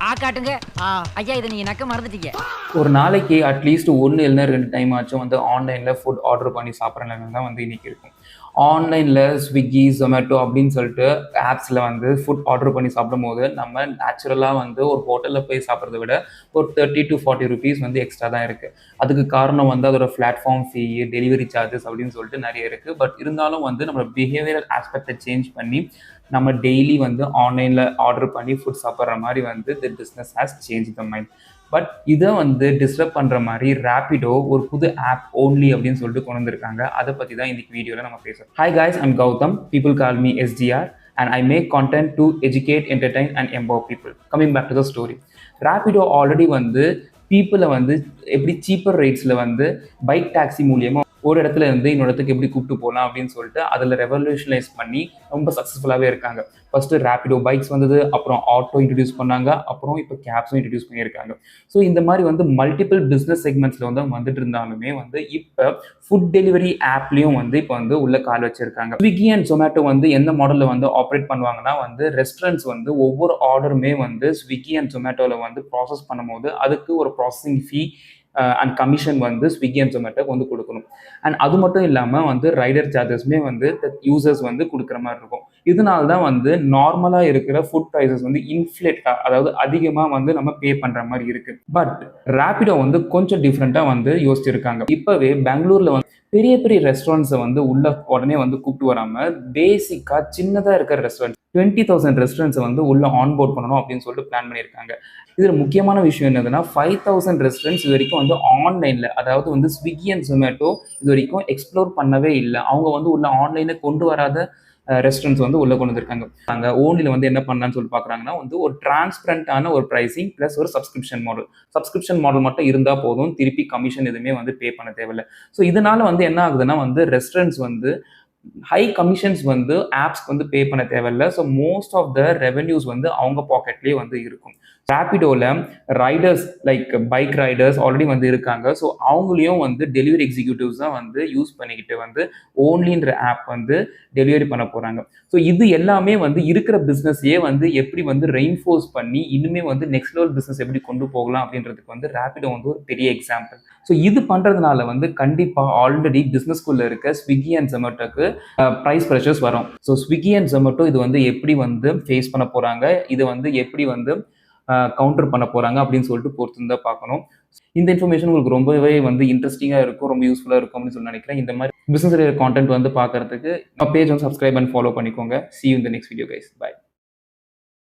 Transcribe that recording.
காட்டுங்க. ஐயா இதை நீங்க நக்க மறந்துட்டீங்க. ஒரு நாளைக்கு அட்லீஸ்ட் 1 இல்லைன்னா 2 டைம் ஆச்சும் வந்து ஆன்லைனில் ஃபுட் ஆர்டர் பண்ணி சாப்பிட்ற நிலைமை தான் வந்து இன்றைக்கி இருக்கும். ஆன்லைனில் ஸ்விக்கி, ஜொமேட்டோ அப்படின்னு சொல்லிட்டு ஆப்ஸில் வந்து ஃபுட் ஆர்டர் பண்ணி சாப்பிடும்போது நம்ம நேச்சுரலாக வந்து ஒரு ஹோட்டலில் போய் சாப்பிட்றத விட ஒரு 30 to 40 ருபீஸ் வந்து எக்ஸ்ட்ரா தான் இருக்குது. அதுக்கு காரணம் வந்து அதோட பிளாட்ஃபார்ம் ஃபீ, டெலிவரி சார்ஜஸ் அப்படின்னு சொல்லிட்டு நிறைய இருக்குது. பட் இருந்தாலும் வந்து நம்ம பிஹேவியரல் ஆஸ்பெக்டை சேஞ்ச் பண்ணி நம்ம டெய்லி வந்து ஆன்லைனில் ஆர்டர் பண்ணி ஃபுட் சாப்பிட்ற மாதிரி வந்து தி business has change the mind. But இதை வந்து டிஸ்டர்ப் பண்ணுற மாதிரி ரேபிடோ ஒரு புது ஆப் ஓன்லி அப்படின்னு சொல்லிட்டு கொண்டு வந்திருக்காங்க. அதை பற்றி தான் இன்னைக்கு வீடியோவில் நம்ம பேசுகிறோம். Hi guys, I'm Gautam. People call me SDR and I make content to educate, entertain and empower people. Coming back to the story. Rapido already வந்து பீப்புளை வந்து எப்படி சீப்பர் ரேட்ஸில் வந்து பைக் டாக்ஸி மூலியமாக ஒரு இடத்துல இருந்து இன்னொரு இடத்துக்கு எப்படி கூப்பிட்டு போகலாம் அப்படின்னு சொல்லிட்டு அதில் ரெவல்யூஷனைஸ் பண்ணி ரொம்ப சக்ஸஸ்ஃபுல்லாகவே இருக்காங்க. ஃபர்ஸ்ட்டு ரேபிடோ பைக்ஸ் வந்தது, அப்புறம் ஆட்டோ இன்ட்ரடியூஸ் பண்ணாங்க, அப்புறம் இப்போ கேப்ஸும் இன்ட்ரடியூஸ் பண்ணியிருக்காங்க. ஸோ இந்த மாதிரி வந்து மல்டிபிள் பிஸ்னஸ் செக்மெண்ட்ஸில் வந்து அவங்க வந்துட்டு இருந்தாலுமே வந்து இப்போ ஃபுட் டெலிவரி ஆப்லேயும் வந்து இப்போ வந்து உள்ள கால் வச்சிருக்காங்க. ஸ்விக்கி அண்ட் ஜொமேட்டோ வந்து எந்த மாடலில் வந்து ஆப்ரேட் பண்ணுவாங்கன்னா வந்து ரெஸ்டாரண்ட்ஸ் வந்து ஒவ்வொரு ஆர்டருமே வந்து ஸ்விக்கி அண்ட் ஜொமேட்டோவில் வந்து ப்ராசஸ் பண்ணும்போது அதுக்கு ஒரு ப்ராசஸிங் ஃபீ அண்ட் கமிஷன் வந்து ஸ்விக்கி அண்ட் ஜொமேட்டோக்கு வந்து கொடுக்கணும். அண்ட் அது மட்டும் இல்லாமல் வந்து ரைடர் சார்ஜஸ்மே வந்து யூசர்ஸ் வந்து கொடுக்குற மாதிரி இருக்கும். இதனால தான் வந்து நார்மலாக இருக்கிற ஃபுட் ப்ரைஸஸ் வந்து இன்ஃப்ளேட்டாக, அதாவது அதிகமாக வந்து நம்ம பே பண்ணுற மாதிரி இருக்குது. பட் ரேபிடோ வந்து கொஞ்சம் டிஃப்ரெண்ட்டாக வந்து யோசிச்சிருக்காங்க. இப்போவே பெங்களூரில் வந்து பெரிய பெரிய ரெஸ்டாரண்ட்ஸை வந்து உள்ள உடனே வந்து கூப்பிட்டு வராமல் பேசிக்காக சின்னதாக இருக்கிற ரெஸ்டாரண்ட் 20,000 ரெஸ்டாரண்ட்ஸை வந்து உள்ள ஆன்போர்ட் பண்ணணும் அப்படின்னு சொல்லிட்டு பிளான் பண்ணியிருக்காங்க. இதில் முக்கியமான விஷயம் என்னதுன்னா 5,000 ரெஸ்டாரண்ட்ஸ் இது வரைக்கும் வந்து ஆன்லைனில், அதாவது வந்து ஸ்விக்கி அண்ட் ஜொமேட்டோ இது வரைக்கும் எக்ஸ்ப்ளோர் பண்ணவே இல்லை. அவங்க வந்து உள்ள ஆன்லைனை கொண்டு வராத ரெஸ்டாரண்ட்ஸ் வந்து உள்ள கொண்டு வந்திருக்காங்க. அங்கே ஓனில் வந்து என்ன பண்ணலான்னு சொல்லி பார்க்குறாங்கன்னா வந்து ஒரு டிரான்ஸ்பரண்டான ஒரு ப்ரைஸிங் ப்ளஸ் ஒரு சப்ஸ்கிரிப்ஷன் மாடல் மட்டும் இருந்தால் போதும், திருப்பி கமிஷன் எதுவுமே வந்து பே பண்ண தேவையில்லை. ஸோ இதனால வந்து என்ன ஆகுதுன்னா வந்து ரெஸ்டாரண்ட்ஸ் வந்து ஹை கமிஷன்ஸ் வந்து ஆப்ஸ்க்கு வந்து பே பண்ண தேவையில்லை. So most of the revenues வந்து அவங்க பாக்கெட்லேயே வந்து இருக்கும். ரேபிடோவில் riders like bike riders already வந்து இருக்காங்க. ஸோ அவங்களையும் வந்து டெலிவரி எக்ஸிக்யூட்டிவ்ஸ் தான் வந்து யூஸ் பண்ணிக்கிட்டு வந்து ஓன்லின்ற ஆப் வந்து டெலிவரி பண்ண போகிறாங்க. ஸோ இது எல்லாமே வந்து இருக்கிற பிஸ்னஸையே வந்து எப்படி வந்து ரெயின்ஃபோர்ஸ் பண்ணி இனிமேல் வந்து நெக்ஸ்ட் லெவல் பிஸ்னஸ் எப்படி கொண்டு போகலாம் அப்படின்றதுக்கு வந்து ரேபிடோ வந்து ஒரு பெரிய எக்ஸாம்பிள். ஸோ இது பண்ணுறதுனால வந்து கண்டிப்பாக ஆல்ரெடி பிஸ்னஸ்குள்ளே இருக்க ஸ்விக்கி அண்ட் ஜொமேட்டோக்கு ப்ரைஸ் ப்ரெஷர்ஸ் வரும். ஸோ ஸ்விக்கி அண்ட் ஜொமேட்டோ இது வந்து எப்படி வந்து ஃபேஸ் பண்ண போகிறாங்க, இது வந்து எப்படி வந்து கவுண்டர் பண்ண போகிறாங்க அப்படின்னு சொல்லிட்டு பொறுத்து தான் பார்க்கணும். இந்த இன்ஃபர்மேஷன் உங்களுக்கு ரொம்பவே வந்து இன்ட்ரெஸ்டிங்காக இருக்கும், ரொம்ப யூஸ்ஃபுல்லாக இருக்கும் அப்படின்னு சொல்லி நினைக்கிறேன். இந்த மாதிரி பிஸ்னஸ் ரிலேட்டட் கான்டென்ட் வந்து பார்க்கறதுக்கு நம்ம பேஜ் வந்து சப்ஸ்கிரைப் அண்ட் ஃபாலோ பண்ணிக்கோங்க. See you in the next video guys. Bye.